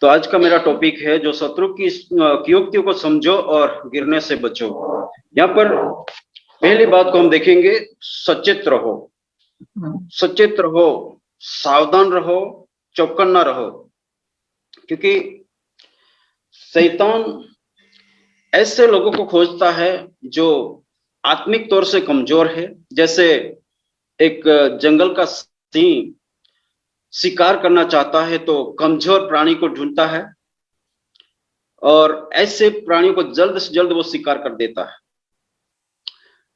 तो आज का मेरा टॉपिक है, जो शत्रु की युक्तियों को समझो और गिरने से बचो। यहाँ पर पहली बात को हम देखेंगे, सचेत रहो। सचेत रहो, सावधान रहो, चौकन्ना रहो, क्योंकि शैतान ऐसे लोगों को खोजता है जो आत्मिक तौर से कमजोर है। जैसे एक जंगल का सिंह शिकार करना चाहता है तो कमजोर प्राणी को ढूंढता है, और ऐसे प्राणियों को जल्द से जल्द वो शिकार कर देता है।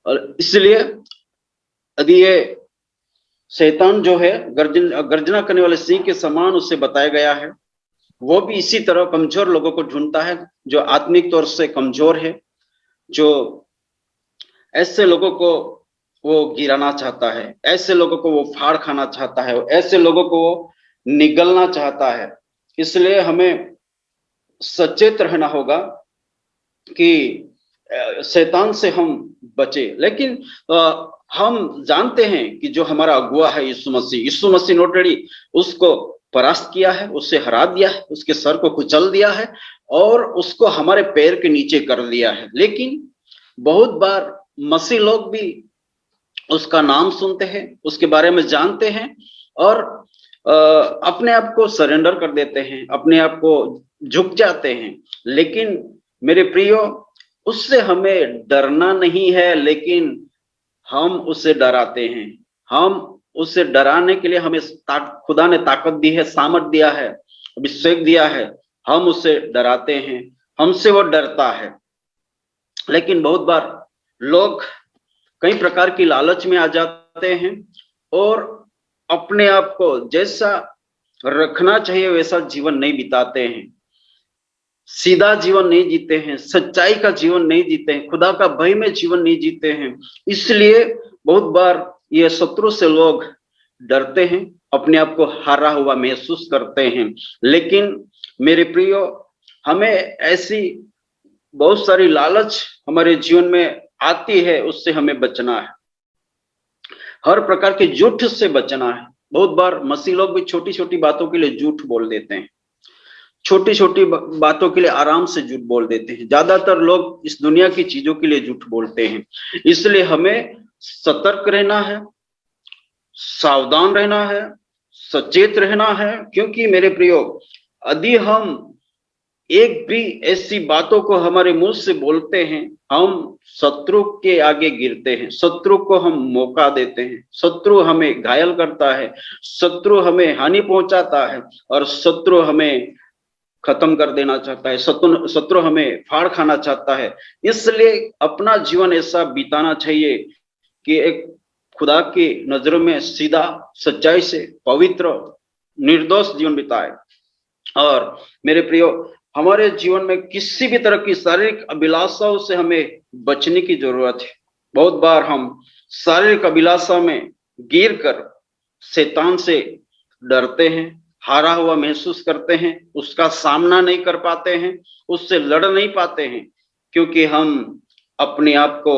और इसलिए यदि ये शैतान जो है गर्जना करने वाले सिंह के समान उससे बताया गया है, वो भी इसी तरह कमजोर लोगों को ढूंढता है जो आत्मिक तौर से कमजोर है, जो ऐसे लोगों को वो गिराना चाहता है, ऐसे लोगों को वो फाड़ खाना चाहता है, ऐसे लोगों को वो निगलना चाहता है। इसलिए हमें सचेत रहना होगा कि शैतान से हम बचे। लेकिन हम जानते हैं कि जो हमारा अगुआ है यीशु मसीह नोटड़ी उसको परास्त किया है, उससे हरा दिया है, उसके सर को कुचल दिया है और उसको हमारे पैर के नीचे कर दिया है। लेकिन बहुत बार मसीह लोग भी उसका नाम सुनते हैं, उसके बारे में जानते हैं और अपने आप को सरेंडर कर देते हैं, अपने आप को झुक जाते हैं। लेकिन मेरे प्रियो, उससे हमें डरना नहीं है, लेकिन हम उससे डराते हैं। हम उससे डराने के लिए हमें खुदा ने ताकत दी है, सामर्थ दिया है, अभिषेक दिया है। हम उससे डराते हैं, हमसे वो डरता है। लेकिन बहुत बार लोग कई प्रकार की लालच में आ जाते हैं और अपने आप को जैसा रखना चाहिए वैसा जीवन नहीं बिताते हैं, सीधा जीवन नहीं जीते हैं, सच्चाई का जीवन नहीं जीते हैं, खुदा का भय में जीवन नहीं जीते हैं। इसलिए बहुत बार ये शत्रु से लोग डरते हैं, अपने आप को हारा हुआ महसूस करते हैं। लेकिन मेरे प्रियो, हमें ऐसी बहुत सारी लालच हमारे जीवन में आती है, उससे हमें बचना है। हर प्रकार के झूठ से बचना है। बहुत बार मसीह लोग भी छोटी छोटी बातों के लिए झूठ बोल देते हैं, छोटी छोटी बातों के लिए आराम से झूठ बोल देते हैं। ज्यादातर लोग इस दुनिया की चीजों के लिए झूठ बोलते हैं। इसलिए हमें सतर्क रहना है, सावधान रहना है, सचेत रहना है। क्योंकि मेरे प्रियो, यदि हम एक भी ऐसी बातों को हमारे मुंह से बोलते हैं, हम शत्रु के आगे गिरते हैं, शत्रु को हम मौका देते हैं, शत्रु हमें घायल करता है, शत्रु हमें हानि पहुंचाता है और शत्रु हमें खत्म कर देना चाहता है, शत्रु हमें फाड़ खाना चाहता है। इसलिए अपना जीवन ऐसा बिताना चाहिए कि एक खुदा की नजरों में सीधा, सच्चाई से, पवित्र, निर्दोष जीवन बिताए। और मेरे प्रियो, हमारे जीवन में किसी भी तरह की शारीरिक अभिलाषाओं से हमें बचने की जरूरत है। बहुत बार हम शारीरिक अभिलाषा में गिर कर शैतान से डरते हैं, हारा हुआ महसूस करते हैं, उसका सामना नहीं कर पाते हैं, उससे लड़ नहीं पाते हैं, क्योंकि हम अपने आप को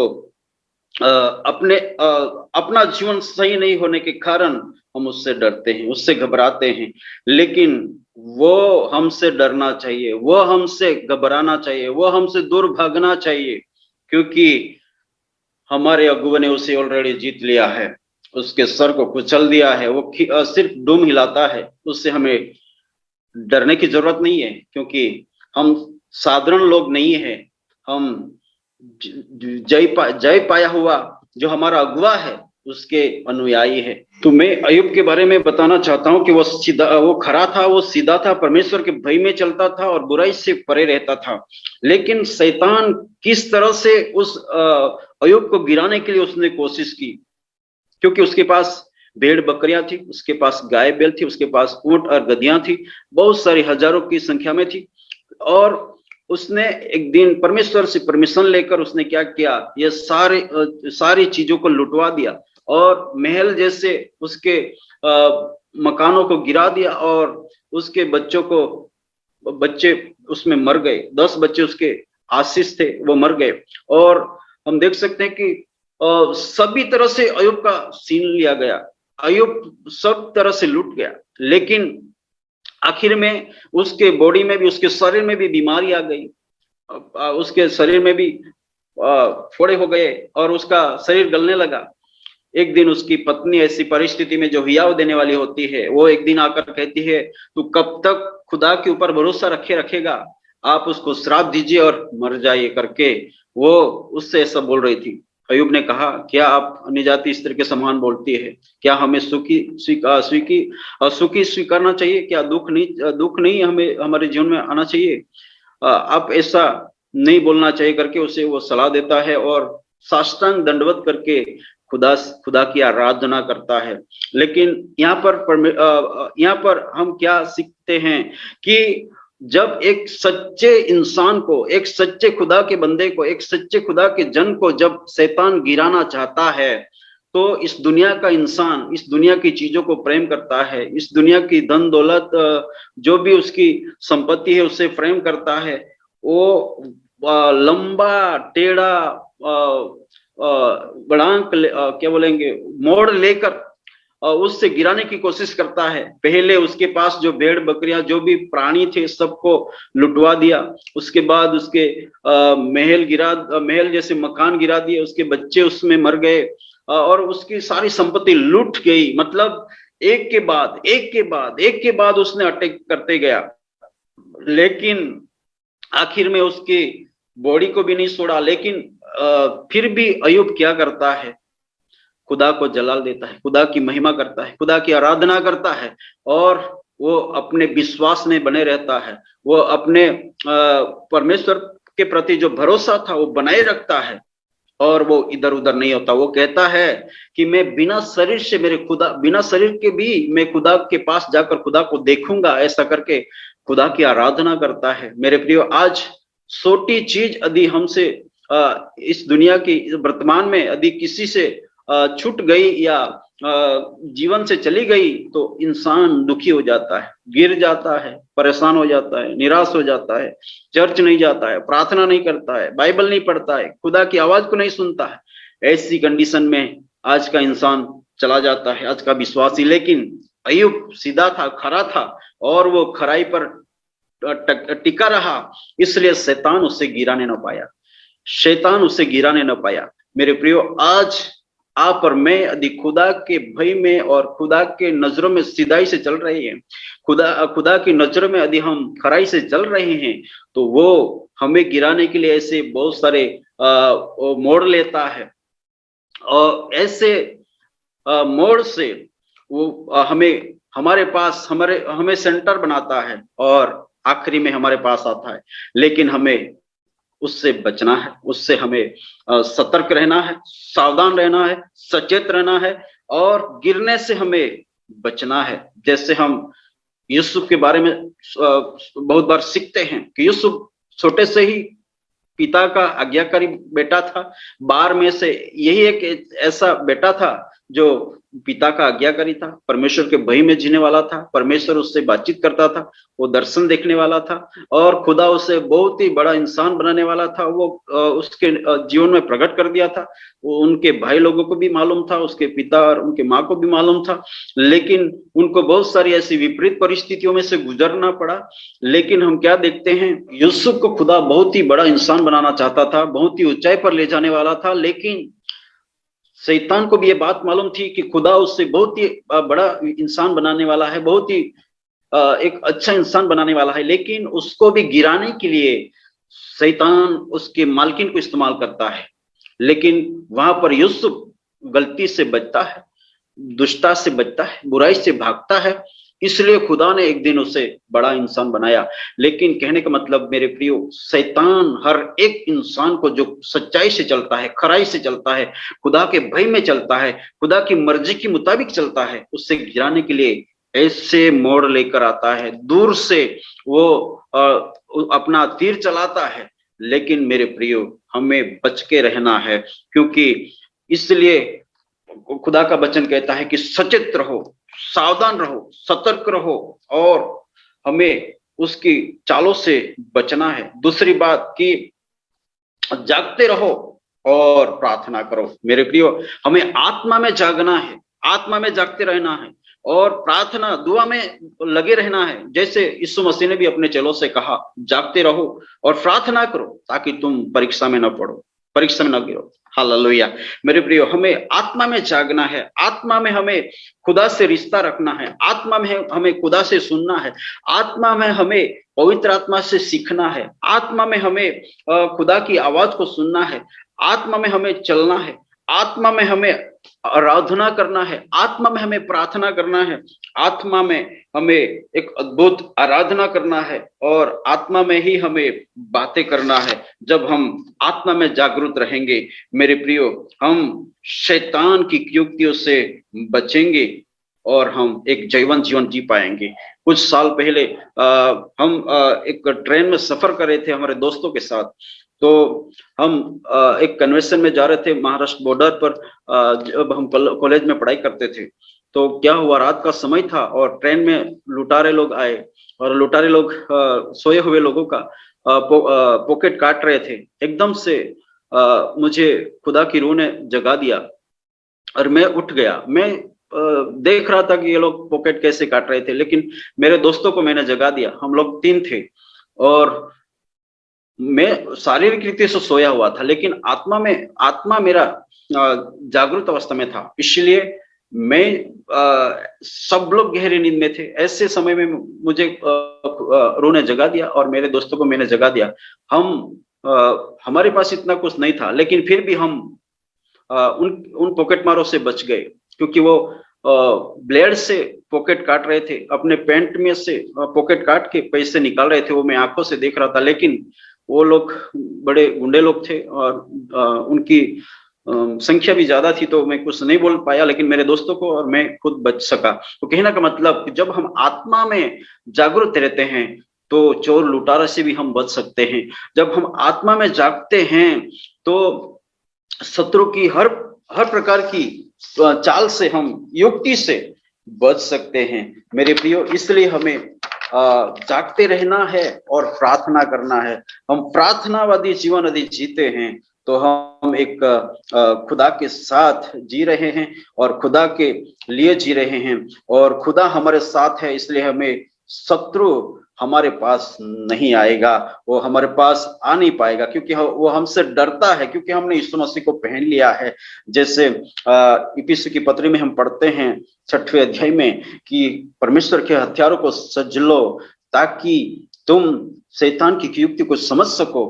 अपना जीवन सही नहीं होने के कारण हम उससे डरते हैं, उससे घबराते हैं। लेकिन वो हमसे डरना चाहिए, वो हमसे घबराना चाहिए, वो हमसे दूर भागना चाहिए, क्योंकि हमारे अगुआ ने उसे ऑलरेडी जीत लिया है, उसके सर को कुचल दिया है। वो सिर्फ दुम हिलाता है, उससे हमें डरने की जरूरत नहीं है, क्योंकि हम साधारण लोग नहीं है, हम जय पाया हुआ जो हमारा अगुआ है उसके अनुयायी है। तो मैं अय्यूब के बारे में बताना चाहता हूं कि वो खरा था, वो सीधा था, परमेश्वर के भय में चलता था और बुराई से परे रहता था। लेकिन शैतान किस तरह से उस अय्यूब को गिराने के लिए उसने कोशिश की, क्योंकि उसके पास भेड़ बकरियां थी, उसके पास गाय बैल थी, उसके पास ऊंट और गधियां थी, बहुत सारी हजारों की संख्या में थी। और उसने एक दिन परमेश्वर से परमिशन लेकर उसने क्या किया, ये सारी चीजों को लुटवा दिया और महल जैसे उसके मकानों को गिरा दिया और उसके बच्चे उसमें मर गए। 10 बच्चे उसके आशीष थे, वो मर गए। और हम देख सकते हैं कि सभी तरह से अय्यूब का सीन लिया गया, अय्यूब सब तरह से लूट गया। लेकिन आखिर में उसके बॉडी में भी, उसके शरीर में भी बीमारी आ गई, उसके शरीर में भी फोड़े हो गए और उसका शरीर गलने लगा। एक दिन उसकी पत्नी ऐसी परिस्थिति में, जो हियाव देने वाली होती है, वो एक दिन आकर कहती है, तू कब तक खुदा के ऊपर भरोसा रखेगा, आप उसको श्राप दीजिए और मर जाइए करके वो उससे ऐसा बोल रही थी। अयूब ने कहा, क्या आप अन्य जाति स्त्री के समान बोलती है? क्या हमें सुखी स्वीकारना चाहिए? क्या दुख नहीं हमें हमारे जीवन में आना चाहिए? आप ऐसा नहीं बोलना चाहिए करके उसे वो सलाह देता है और साष्टांग दंडवत करके खुदा खुदा की आराधना करता है। लेकिन यहाँ पर हम क्या सीखते हैं कि जब एक सच्चे इंसान को, एक सच्चे खुदा के बंदे को, एक सच्चे खुदा के जन को जब शैतान गिराना चाहता है, तो इस दुनिया का इंसान इस दुनिया की चीजों को प्रेम करता है, इस दुनिया की धन दौलत, जो भी उसकी संपत्ति है उससे प्रेम करता है। वो लंबा टेढ़ा बढ़ांक क्या बोलेंगे, मोड़ लेकर उससे गिराने की कोशिश करता है। पहले उसके पास जो भेड़ बकरियां, जो भी प्राणी थे, सबको लुटवा दिया। उसके बाद उसके महल जैसे मकान गिरा दिए, उसके बच्चे उसमें मर गए और उसकी सारी संपत्ति लूट गई। मतलब एक के बाद उसने अटैक करते गया, लेकिन आखिर में उसकी बॉडी को भी नहीं छोड़ा। लेकिन फिर भी अयूब क्या करता है? खुदा को जलाल देता है, खुदा की महिमा करता है, खुदा की आराधना करता है और वो अपने विश्वास में बने रहता है। वो अपने परमेश्वर के प्रति जो भरोसा था वो बनाए रखता है और वो इधर उधर नहीं होता। वो कहता है कि मैं बिना शरीर के भी मैं खुदा के पास जाकर खुदा को देखूंगा, ऐसा करके खुदा की आराधना करता है। मेरे प्रियो, आज छोटी चीज यदि हमसे इस दुनिया की वर्तमान में यदि किसी से छूट गई या जीवन से चली गई, तो इंसान दुखी हो जाता है, गिर जाता है, परेशान हो जाता है, निराश हो जाता है, चर्च नहीं जाता है, प्रार्थना नहीं करता है, बाइबल नहीं पढ़ता है, खुदा की आवाज को नहीं सुनता है। ऐसी कंडीशन में आज का इंसान चला जाता है, आज का विश्वासी। लेकिन अय्यूब सीधा था, खरा था और वो खराई पर टिका रहा, इसलिए शैतान उससे गिराने न पाया। मेरे प्रियो, आज आप और मैं यदि खुदा के भय में और खुदा के नजरों में सीधाई से चल रहे हैं, खुदा की नजरों में यदि हम खराई से चल रहे हैं, तो वो हमें गिराने के लिए ऐसे बहुत सारे मोड़ लेता है और ऐसे मोड़ से वो हमें सेंटर बनाता है और आखिरी में हमारे पास आता है। लेकिन हमें उससे बचना है, उससे हमें सतर्क रहना है, सावधान रहना है, सचेत रहना है और गिरने से हमें बचना है। जैसे हम यूसुफ के बारे में बहुत बार सीखते हैं कि यूसुफ छोटे से ही पिता का आज्ञाकारी बेटा था। 12 में से यही एक ऐसा बेटा था जो पिता का आज्ञाकारी था, परमेश्वर के भय में जीने वाला था, परमेश्वर उससे बातचीत करता था, वो दर्शन देखने वाला था और खुदा उसे बहुत ही बड़ा इंसान बनाने वाला था। वो उसके जीवन में प्रकट कर दिया था। वो उनके भाई लोगों को भी मालूम था, उसके पिता और उनके माँ को भी मालूम था, लेकिन उनको बहुत सारी ऐसी विपरीत परिस्थितियों में से गुजरना पड़ा। लेकिन हम क्या देखते हैं, यूसुफ को खुदा बहुत ही बड़ा इंसान बनाना चाहता था, बहुत ही ऊंचाई पर ले जाने वाला था। लेकिन शैतान को भी ये बात मालूम थी कि खुदा उससे बहुत ही बड़ा इंसान बनाने वाला है, बहुत ही एक अच्छा इंसान बनाने वाला है। लेकिन उसको भी गिराने के लिए शैतान उसके मालकिन को इस्तेमाल करता है। लेकिन वहां पर यूसुफ गलती से बचता है, दुष्टता से बचता है, बुराई से भागता है, इसलिए खुदा ने एक दिन उसे बड़ा इंसान बनाया। लेकिन कहने का मतलब मेरे प्रियो, शैतान हर एक इंसान को जो सच्चाई से चलता है, खराई से चलता है, खुदा के भय में चलता है, खुदा की मर्जी के मुताबिक चलता है, उससे गिराने के लिए ऐसे मोड़ लेकर आता है। दूर से वो अपना तीर चलाता है। लेकिन मेरे प्रियो, हमें बच के रहना है, क्योंकि इसलिए खुदा का वचन कहता है कि सचेत रहो, सावधान रहो, सतर्क रहो और हमें उसकी चालों से बचना है। दूसरी बात कि जागते रहो और प्रार्थना करो। मेरे प्रियो, हमें आत्मा में जागना है, आत्मा में जागते रहना है। और प्रार्थना दुआ में लगे रहना है। जैसे यीशु मसीह ने भी अपने चेलों से कहा, जागते रहो और प्रार्थना करो ताकि तुम परीक्षा में न पड़ो, परीक्षा में न गिरो। हालेलुया। मेरे प्रियो, हमें आत्मा में जागना है, आत्मा में हमें खुदा से रिश्ता रखना है, आत्मा में हमें खुदा से सुनना है, आत्मा में हमें पवित्र आत्मा से सीखना है, आत्मा में हमें खुदा की आवाज को सुनना है, आत्मा में हमें चलना है, आत्मा में हमें आराधना करना है, आत्मा में हमें प्रार्थना करना है, आत्मा में हमें एक अद्भुत आराधना करना है और आत्मा में ही हमें बातें करना है। जब हम आत्मा में जागरूक रहेंगे मेरे प्रियो, हम शैतान की युक्तियों से बचेंगे और हम एक जीवन जी पाएंगे। कुछ साल पहले हम एक ट्रेन में सफर कर रहे थे हमारे दोस्तों के साथ। तो हम एक कन्वेंशन में जा रहे थे महाराष्ट्र बॉर्डर पर, जब हम कॉलेज में पढ़ाई करते थे। तो क्या हुआ, रात का समय था और ट्रेन में लुटारे लोग आए और लुटारे लोग सोए हुए लोगों का पॉकेट काट रहे थे। एकदम से मुझे खुदा की रूह ने जगा दिया और मैं उठ गया। मैं देख रहा था कि ये लोग पॉकेट कैसे काट रहे थे, लेकिन मेरे दोस्तों को मैंने जगा दिया। हम लोग 3 थे और मैं शारीरिक रीति से सोया हुआ था, लेकिन आत्मा मेरा जागृत अवस्था में था। इसलिए मैं सब लोग गहरी नींद में थे। ऐसे समय में मुझे रूह ने जगा दिया और मेरे दोस्तों को मैंने जगा दिया। हमारे पास इतना कुछ नहीं था, लेकिन फिर भी हम उन पॉकेट मारों से बच गए, क्योंकि वो ब्लेड से पॉकेट काट रहे थे, अपने पैंट में से पॉकेट काट के पैसे निकाल रहे थे। वो मैं आंखों से देख रहा था, लेकिन वो लोग बड़े गुंडे लोग थे और उनकी संख्या भी ज्यादा थी, तो मैं कुछ नहीं बोल पाया, लेकिन मेरे दोस्तों को और मैं खुद बच सका। तो कहने का मतलब, जब हम आत्मा में जागरूक रहते हैं तो चोर लुटारा से भी हम बच सकते हैं। जब हम आत्मा में जागते हैं तो शत्रु की हर प्रकार की चाल से, हम युक्ति से बच सकते हैं मेरे प्रियो। इसलिए हमें जागते रहना है और प्रार्थना करना है। हम प्रार्थनावादी जीवन यदि जीते हैं तो हम एक खुदा के साथ जी रहे हैं और खुदा के लिए जी रहे हैं, और खुदा हमारे साथ है। इसलिए हमें शत्रु हमारे पास नहीं आएगा, वो हमारे पास आ नहीं पाएगा, क्योंकि वो हमसे डरता है, क्योंकि हमने यीशु मसीह को पहन लिया है। जैसे इफिसी की पत्री में हम पढ़ते हैं 6वें अध्याय में कि परमेश्वर के हथियारों को सज लो ताकि तुम शैतान की युक्ति को समझ सको,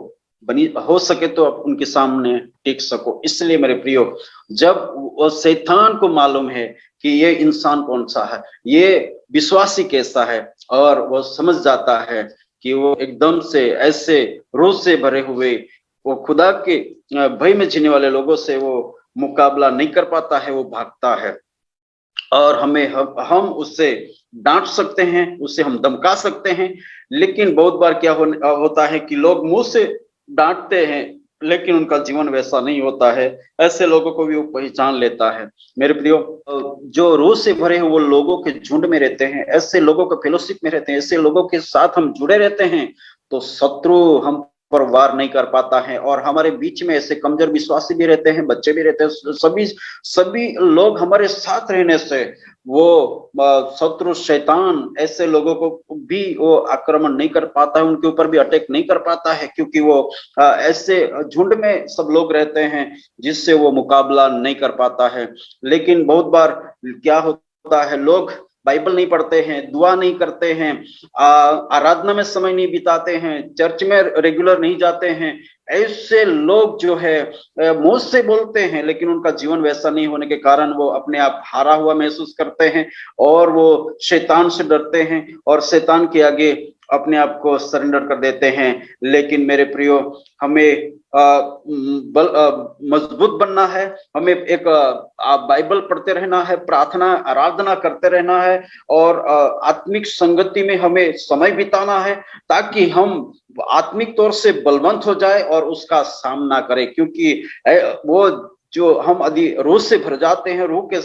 हो सके तो आप उनके सामने टिक सको। इसलिए मेरे प्रियो, जब वो शैतान को मालूम है कि ये इंसान कौन सा है, ये विश्वासी कैसा है, और वो समझ जाता है कि वो एकदम से ऐसे रोष से भरे हुए, वो खुदा के भय में जीने वाले लोगों से वो मुकाबला नहीं कर पाता है, वो भागता है। और हम उससे डांट सकते हैं, उससे हम धमका सकते हैं, लेकिन बहुत बार क्या होता है कि लोग मुंह से डांटते हैं लेकिन उनका जीवन वैसा नहीं होता है। ऐसे लोगों को भी वो पहचान लेता है। मेरे प्रियो, जो रोष से भरे हुए लोगों के झुंड में रहते हैं, ऐसे लोगों के फेलोशिप में रहते हैं, ऐसे लोगों के साथ हम जुड़े रहते हैं, तो शत्रु हम पर वार नहीं कर पाता है। और हमारे बीच में ऐसे कमजोर विश्वासी भी रहते हैं, बच्चे भी रहते हैं, सभी लोग हमारे साथ रहने से वो शत्रु शैतान ऐसे लोगों को भी वो आक्रमण नहीं कर पाता है, उनके ऊपर भी अटैक नहीं कर पाता है, क्योंकि वो ऐसे झुंड में सब लोग रहते हैं जिससे वो मुकाबला नहीं कर पाता है। लेकिन बहुत बार क्या होता है, लोग बाइबल नहीं पढ़ते हैं, दुआ नहीं करते हैं, आराधना में समय नहीं बिताते हैं, चर्च में रेगुलर नहीं जाते हैं। ऐसे लोग जो है मुंह से बोलते हैं, लेकिन उनका जीवन वैसा नहीं होने के कारण वो अपने आप हारा हुआ महसूस करते हैं और वो शैतान से डरते हैं और शैतान के आगे अपने आप को सरेंडर कर देते हैं। लेकिन मेरे प्रियो, हमें मजबूत बनना है, हमें एक बाइबल पढ़ते रहना है, प्रार्थना आराधना करते रहना है और आत्मिक संगति में हमें समय बिताना है, ताकि हम आत्मिक तौर से बलवंत हो जाए और उसका सामना करें। क्योंकि वो जो हम यदि रूह से भर जाते हैं, रूह के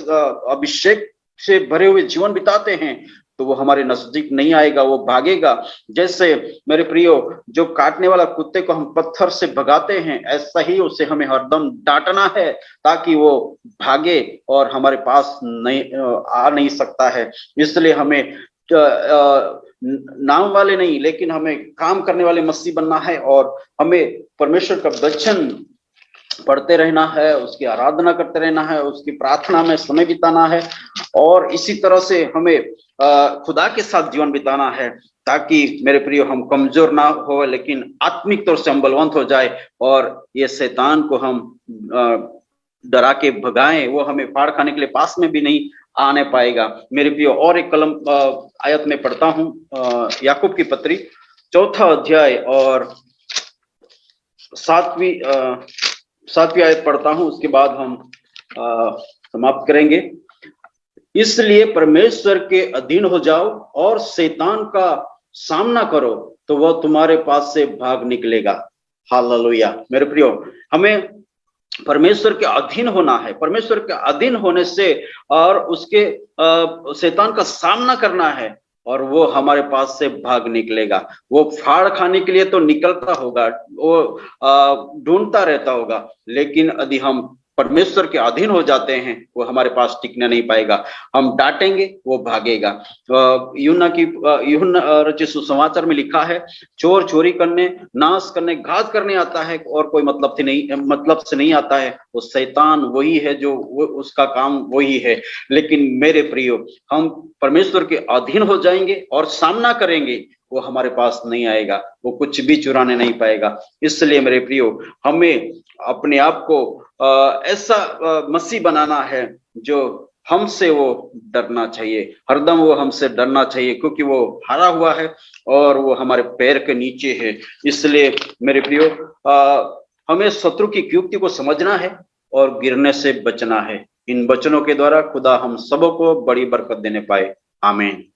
अभिषेक से भरे हुए जीवन बिताते हैं, तो वो हमारे नजदीक नहीं आएगा, वो भागेगा। जैसे मेरे प्रियो, जो काटने वाला कुत्ते को हम पत्थर से भगाते हैं, ऐसा ही उसे हमें हरदम डांटना है ताकि वो भागे और हमारे पास नहीं आ नहीं सकता है। इसलिए हमें नाम वाले नहीं, लेकिन हमें काम करने वाले मसीह बनना है और हमें परमेश्वर का वचन पढ़ते रहना है, उसकी आराधना करते रहना है, उसकी प्रार्थना में समय बिताना है और इसी तरह से हमें खुदा के साथ जीवन बिताना है, ताकि मेरे प्रियो हम कमजोर ना हो लेकिन आत्मिक तौर से हम बलवंत हो जाए और ये शैतान को हम डरा के भगाएं, वो हमें फाड़ खाने के लिए पास में भी नहीं आने पाएगा। मेरे प्रियो, और एक कलम आयत में पढ़ता हूं, याकूब की पत्री 4 अध्याय और 7वीं आयत पढ़ता हूं, उसके बाद हम समाप्त करेंगे। इसलिए परमेश्वर के अधीन हो जाओ और शैतान का सामना करो तो वह तुम्हारे पास से भाग निकलेगा। हालेलुया। मेरे प्रियो, हमें परमेश्वर के अधीन होना है। परमेश्वर के अधीन होने से और उसके शैतान का सामना करना है और वो हमारे पास से भाग निकलेगा। वो फाड़ खाने के लिए तो निकलता होगा, वो ढूंढता रहता होगा, लेकिन यदि हम परमेश्वर के अधीन हो जाते हैं वो हमारे पास टिकने नहीं पाएगा। हम डांटेंगे वो भागेगा। यूहन्ना रचित सुसमाचार में लिखा है, चोर चोरी करने, नाश करने, घात करने आता है और कोई मतलब से नहीं आता है। वो शैतान वही है, जो उसका काम वही है। लेकिन मेरे प्रियो, हम परमेश्वर के अधीन हो जाएंगे और सामना करेंगे, वो हमारे पास नहीं आएगा, वो कुछ भी चुराने नहीं पाएगा। इसलिए मेरे प्रियो, हमें अपने आप को ऐसा मसीह बनाना है जो हमसे वो डरना चाहिए, हरदम वो हमसे डरना चाहिए, क्योंकि वो हारा हुआ है और वो हमारे पैर के नीचे है। इसलिए मेरे प्रियो, हमें शत्रु की युक्ति को समझना है और गिरने से बचना है। इन वचनों के द्वारा खुदा हम सबों को बड़ी बरकत देने पाए। आमीन।